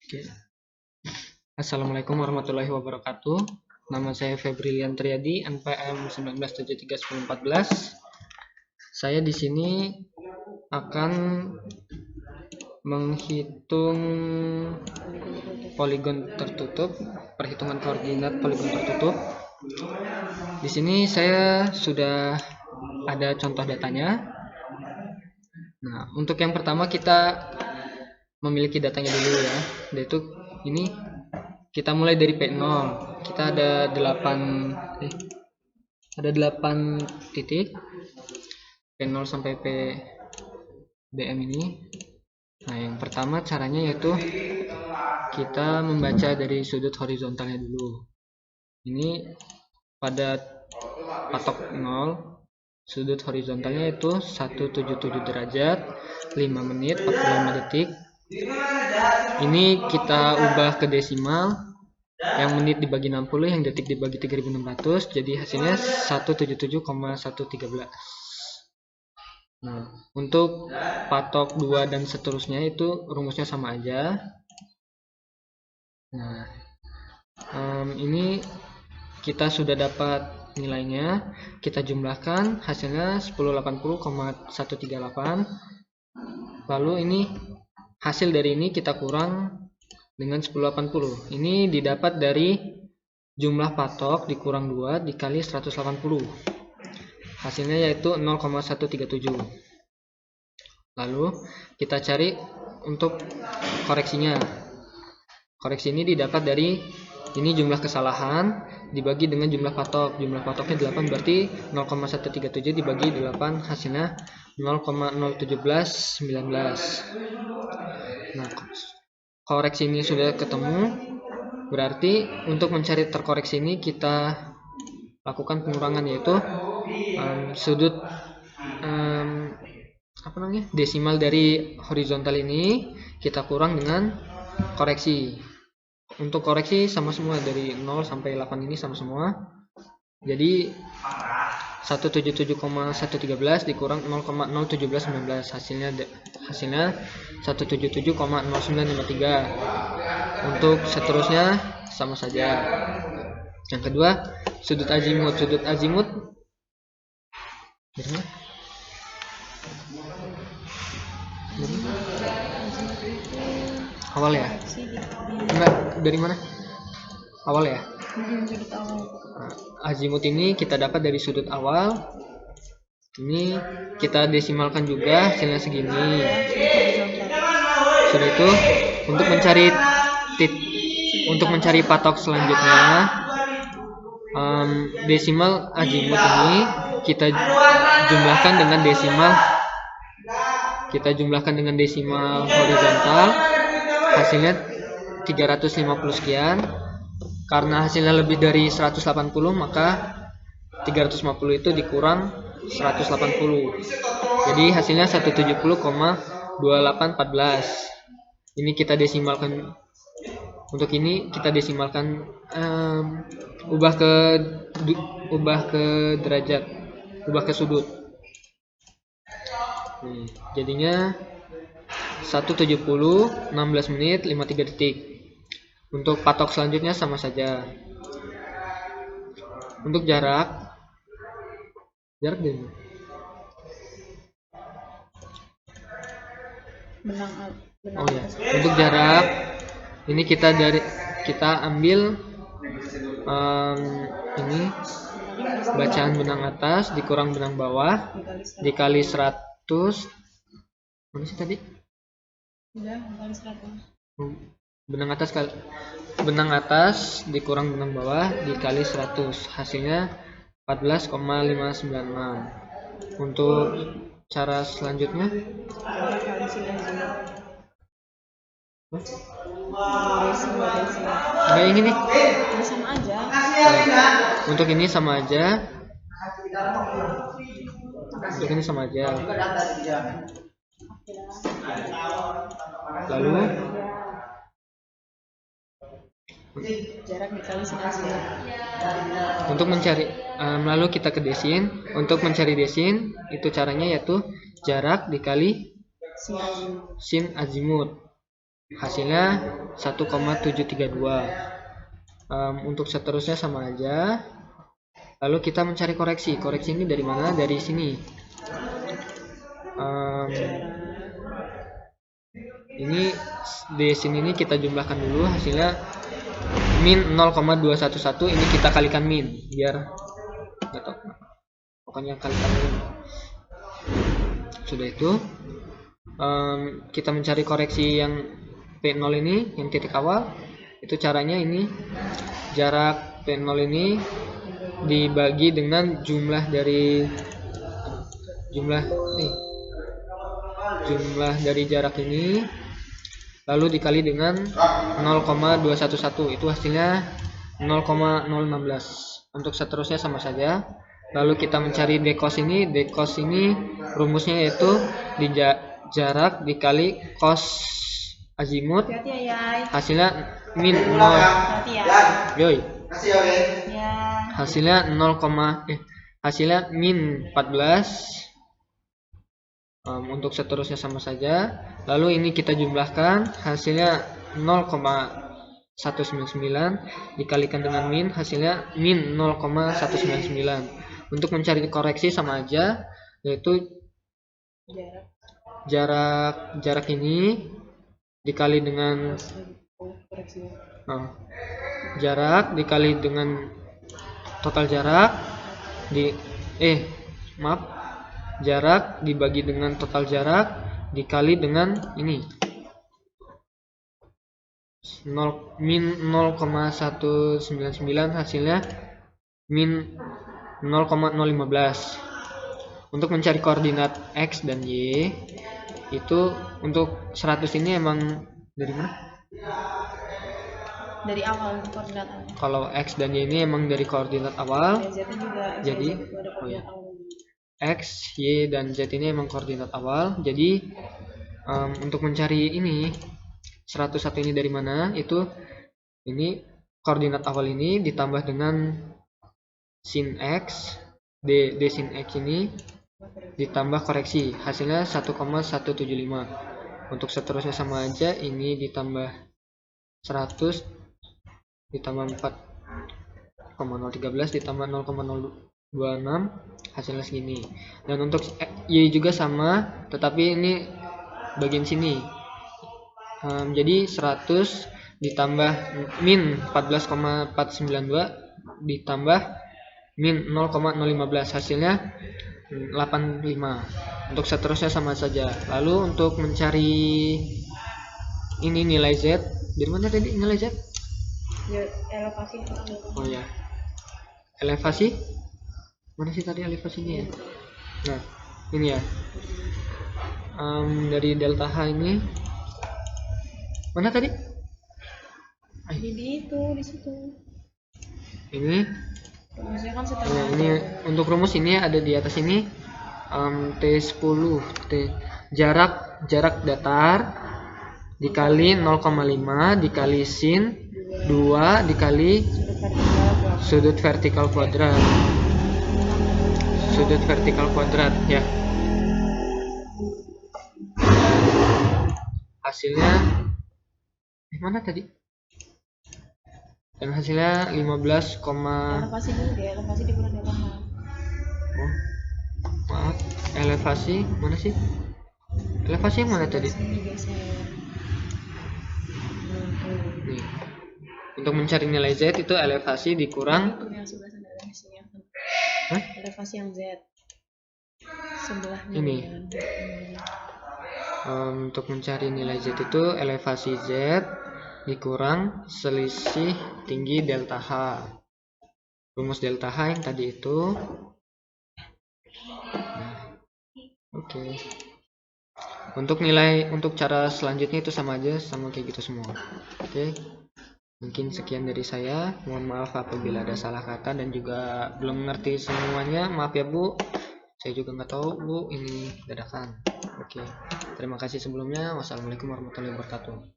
Oke. Assalamualaikum warahmatullahi wabarakatuh. Nama saya Febrilian Triadi, NPM 19731014. Saya di sini akan menghitung poligon tertutup, perhitungan koordinat poligon tertutup. Di sini saya sudah ada contoh datanya. Nah, untuk yang pertama kita memiliki datanya dulu ya, yaitu ini kita mulai dari P0. Kita ada 8 titik P0 sampai PBM ini. Nah, yang pertama caranya yaitu kita membaca dari sudut horizontalnya dulu. Ini pada patok 0, sudut horizontalnya itu 177 derajat, 5 menit 45 detik. Ini kita ubah ke desimal, yang menit dibagi 60, yang detik dibagi 3600, jadi hasilnya 177,113. Nah, untuk patok 2 dan seterusnya itu rumusnya sama aja. Nah, ini kita sudah dapat nilainya, kita jumlahkan, hasilnya 1080,138. Lalu ini hasil dari ini kita kurang dengan 1080. Ini didapat dari jumlah patok dikurang 2 dikali 180. Hasilnya yaitu 0,137. Lalu kita cari untuk koreksinya. Koreksi ini didapat dari ini jumlah kesalahan dibagi dengan jumlah patok. Jumlah patoknya 8, berarti 0,137 dibagi 8 hasilnya 0,01719. Nah, koreksi ini sudah ketemu, berarti untuk mencari terkoreksi ini kita lakukan pengurangan, yaitu sudut desimal dari horizontal ini kita kurang dengan koreksi. Untuk koreksi sama semua, dari 0 sampai 8 ini sama semua. Jadi 177,113 dikurang 0,01719, hasilnya 177,0953. Untuk seterusnya sama saja. Yang kedua, sudut azimut. Sudut azimut awal ya? Enggak, dari mana? Awal ya? Azimut ini kita dapat dari sudut awal. Ini kita desimalkan juga, hasilnya segini. Sudah itu, untuk mencari patok selanjutnya, desimal azimut ini kita jumlahkan dengan desimal horizontal, hasilnya 350 sekian. Karena hasilnya lebih dari 180, maka 350 itu dikurang 180. Jadi hasilnya 170,2814. Ini kita desimalkan. Untuk ini kita desimalkan, ubah ke derajat, ubah ke sudut. Jadinya 170, 16 menit 53 detik. Untuk patok selanjutnya sama saja. Untuk jarak dari untuk jarak ini kita ambil ini bacaan benang atas dikurang benang bawah dikali 100. Mana sih tadi? Benang atas dikurang benang bawah dikali 100, hasilnya 14,596. Untuk cara selanjutnya ini nih. Sama aja. Untuk ini sama aja. Lalu jarak dikali sin azimut. Untuk mencari, lalu kita ke desin. Untuk mencari desin, itu caranya yaitu jarak dikali sin azimut. hasilnya 1,732. Untuk seterusnya sama aja. Lalu kita mencari koreksi. Koreksi ini dari mana? Dari sini. Ini di sini nih kita jumlahkan dulu hasilnya min 0,211. Ini kita kalikan min biar nggak tahu kenapa. Pokoknya kalikan min. Sudah itu kita mencari koreksi yang P0 ini, yang titik awal. Itu caranya ini, jarak P0 ini dibagi dengan jumlah dari jarak ini, lalu dikali dengan 0,211. Itu hasilnya 0,016. Untuk seterusnya sama saja. Lalu kita mencari dekos ini. Dekos ini rumusnya yaitu jarak dikali cos azimut, hasilnya min 0. Yoi. Hasilnya hasilnya min 14. Untuk seterusnya sama saja. Lalu ini kita jumlahkan, hasilnya 0,199 dikalikan dengan min, hasilnya min 0,199. Untuk mencari koreksi sama aja, yaitu jarak ini dikali dengan jarak dikali dengan total jarak jarak dibagi dengan total jarak dikali dengan ini min 0,199, hasilnya min 0,015. Untuk mencari koordinat X dan Y, itu untuk 100 ini emang dari mana? Dari awal koordinat awal. Kalau X dan Y ini emang dari koordinat awal. Jadi X, Y, dan Z ini emang koordinat awal. Jadi untuk mencari ini 101 ini dari mana? Itu ini koordinat awal ini ditambah dengan sin X, D sin X ini ditambah koreksi, hasilnya 1,175. Untuk seterusnya sama aja, ini ditambah 100 ditambah 4,013 ditambah 0,026, hasilnya segini. Dan untuk Y juga sama, tetapi ini bagian sini. Jadi 100 ditambah min 14,492 ditambah min 0,015, hasilnya 85. Untuk seterusnya sama saja. Lalu untuk mencari ini nilai Z, dari mana tadi nilai Z? Elevasi. Oh ya, elevasi mana sih tadi elevasinya ya? Nah ini ya, dari delta H ini mana tadi? Di situ. Ini. Rumusnya kan setengah. Ini untuk rumus ini ada di atas ini. T10 jarak datar dikali 0,5 dikali sin 2 dikali sudut vertikal kuadrat ya. Hasilnya mana tadi? Dan hasilnya 15, elevasi dulu deh, elevasi dikurang dari H. Oh, maaf, elevasi mana sih? Elevasi yang mana tadi? Nih. Untuk mencari nilai Z itu elevasi dikurang yang sebelah sana elevasinya. Hah? Elevasi yang Z. Sebelahnya ini. Untuk mencari nilai Z itu elevasi Z dikurang selisih tinggi delta H. Rumus delta H yang tadi itu. Oke. Untuk cara selanjutnya itu sama aja, sama kayak gitu semua. Oke. Mungkin sekian dari saya. Mohon maaf apabila ada salah kata dan juga belum mengerti semuanya. Maaf ya Bu. Saya juga nggak tahu Bu, ini dadakan. Oke. Terima kasih sebelumnya. Wassalamualaikum warahmatullahi wabarakatuh.